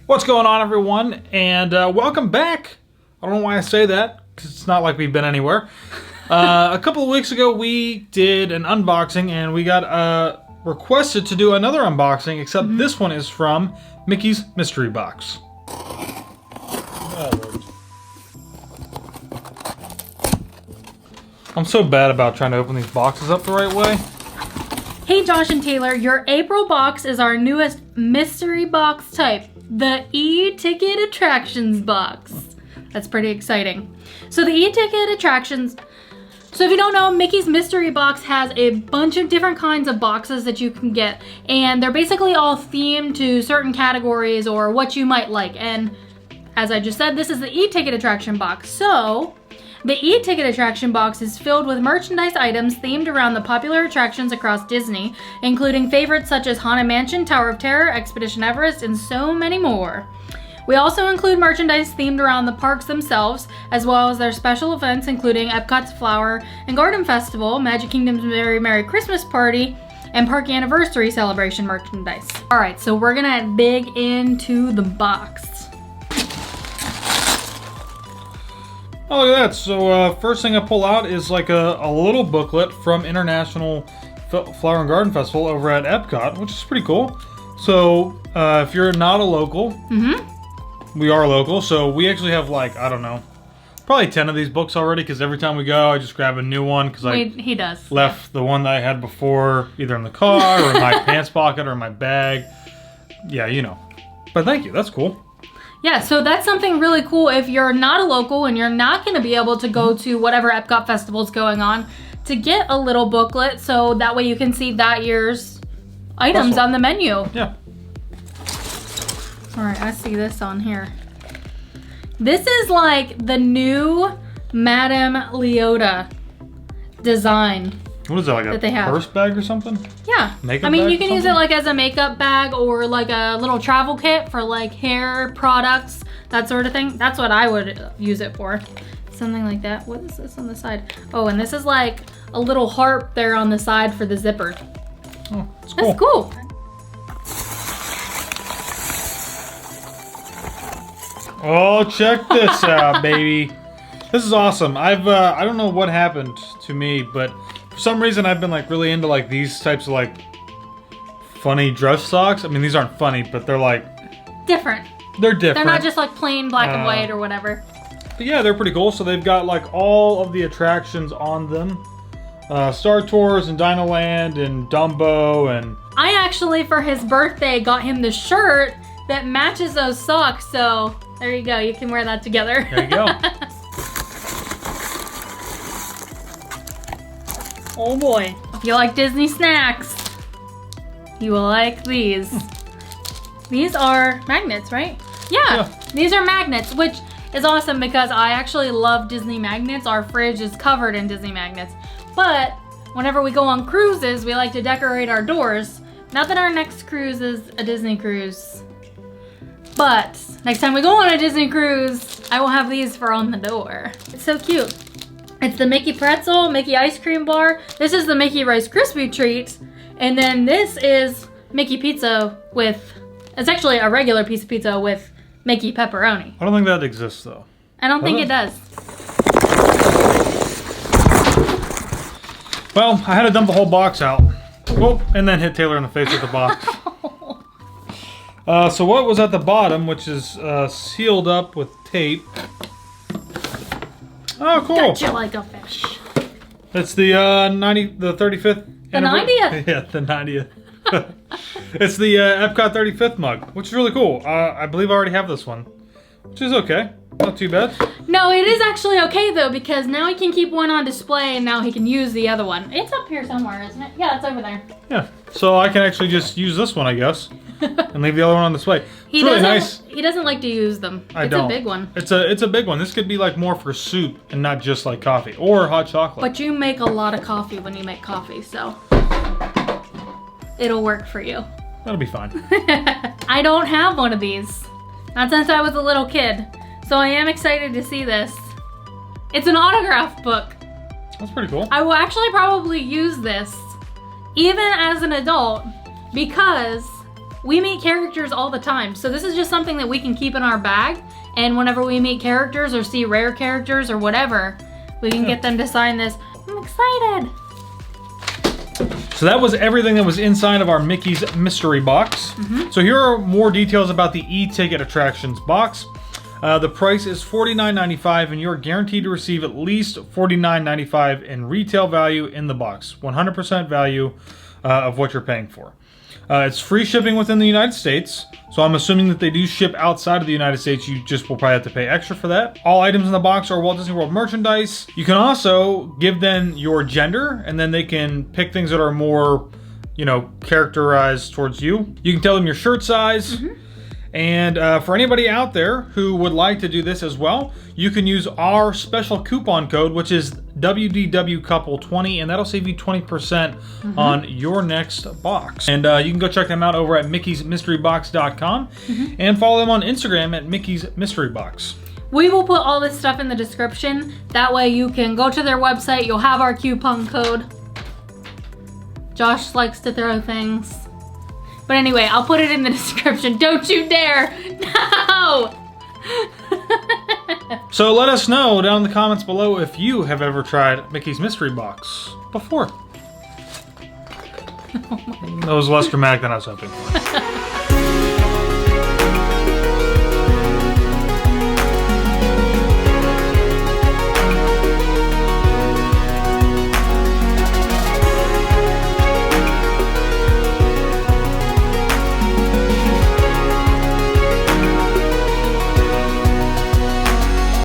What's going on, everyone? And welcome back. I don't know why I say that, because it's not like we've been anywhere. A couple of weeks ago, we did an unboxing, and we got requested to do another unboxing, except this one is from Mickey's Mystery Box. I'm so bad about trying to open these boxes up the right way. Hey Josh and Taylor, your April box is our newest mystery box type, the e-ticket attractions box. That's pretty exciting. So the e-ticket attractions, so if you don't know, Mickey's mystery box has a bunch of different kinds of boxes that you can get, and they're basically all themed to certain categories or what you might like. And as I just said, this is the e-ticket attraction box. So the e-ticket attraction box is filled with merchandise items themed around the popular attractions across Disney, including favorites such as Haunted Mansion, Tower of Terror, Expedition Everest, and so many more. We also include merchandise themed around the parks themselves, as well as their special events including Epcot's Flower and Garden Festival, Magic Kingdom's Very Merry Christmas Party, and Park Anniversary Celebration merchandise. Alright, so we're gonna dig into the box. Oh, look at that. So first thing I pull out is like a little booklet from International Flower and Garden Festival over at Epcot, which is pretty cool. So if you're not a local, we are local, so we actually have like, I don't know, probably 10 of these books already, because every time we go, I just grab a new one, because He does. left the one that I had before either in the car or in my pants pocket or in my bag. Yeah, you know. But thank you, that's cool. Yeah, so that's something really cool if you're not a local and you're not going to be able to go to whatever Epcot festival is going on, to get a little booklet so that way you can see that year's items on the menu. Yeah. Alright, I see this on here. This is like the new Madame Leota design. What is that, like a purse bag or something? Yeah. Makeup I mean, bag you can use it like as a makeup bag or like a little travel kit for like hair products, that sort of thing. That's what I would use it for. Something like that. What is this on the side? Oh, and this is like a little harp there on the side for the zipper. Oh, that's cool. That's cool. Oh, check this out, baby. This is awesome. I don't know what happened to me, but for some reason I've been like really into like these types of like funny dress socks. I mean, these aren't funny, but they're like Different. They're different. They're not just like plain black and white or whatever. But yeah, they're pretty cool. So they've got like all of the attractions on them. Star Tours and Dinoland and Dumbo and... I actually, for his birthday, got him the shirt that matches those socks. So there you go. You can wear that together. There you go. Oh boy. If you like Disney snacks, you will like these. These are magnets, right? Yeah, these are magnets, which is awesome because I actually love Disney magnets. Our fridge is covered in Disney magnets. But whenever we go on cruises, we like to decorate our doors. Not that our next cruise is a Disney cruise, but next time we go on a Disney cruise, I will have these for on the door. It's so cute. It's the Mickey Pretzel, Mickey Ice Cream Bar. This is the Mickey Rice Krispie Treat. And then this is Mickey Pizza with, it's actually a regular piece of pizza with Mickey pepperoni. I don't think that exists though. I don't think it does. Well, I had to dump the whole box out. Whoop, and then hit Taylor in the face with the box. So what was at the bottom, which is sealed up with tape. Oh, cool. Got you like a fish. It's the 35th. The 90th. Yeah, the 90th. It's the Epcot 35th mug, which is really cool. I believe I already have this one, which is okay. Not too bad. No, it is actually okay though, because now he can keep one on display and now he can use the other one. It's up here somewhere, isn't it? Yeah, it's over there. Yeah, so I can actually just use this one, I guess, and leave the other one on display. It's really nice. He doesn't like to use them. I don't. It's a big one. It's a big one. This could be like more for soup and not just like coffee or hot chocolate. But you make a lot of coffee when you make coffee, so it'll work for you. That'll be fine. I don't have one of these. Not since I was a little kid. So I am excited to see this. It's an autograph book. That's pretty cool. I will actually probably use this even as an adult because we meet characters all the time. So this is just something that we can keep in our bag. And whenever we meet characters or see rare characters or whatever, we can get them to sign this. I'm excited. So that was everything that was inside of our Mickey's mystery box. So here are more details about the e-ticket attractions box. The price is $49.95 and you're guaranteed to receive at least $49.95 in retail value in the box. 100% value of what you're paying for. It's free shipping within the United States, so I'm assuming that they do ship outside of the United States. You just will probably have to pay extra for that. All items in the box are Walt Disney World merchandise. You can also give them your gender, and then they can pick things that are more, you know, characterized towards you. You can tell them your shirt size. And for anybody out there who would like to do this as well, you can use our special coupon code, which is WDW Couple 20, and that'll save you 20% on your next box. And you can go check them out over at mickey'smysterybox.com and follow them on Instagram at Mickey's Mystery Box. We will put all this stuff in the description. That way you can go to their website, you'll have our coupon code. Josh likes to throw things. But anyway, I'll put it in the description. Don't you dare! No! So let us know down in the comments below if you have ever tried Mickey's Mystery Box before. That was less dramatic than I was hoping for.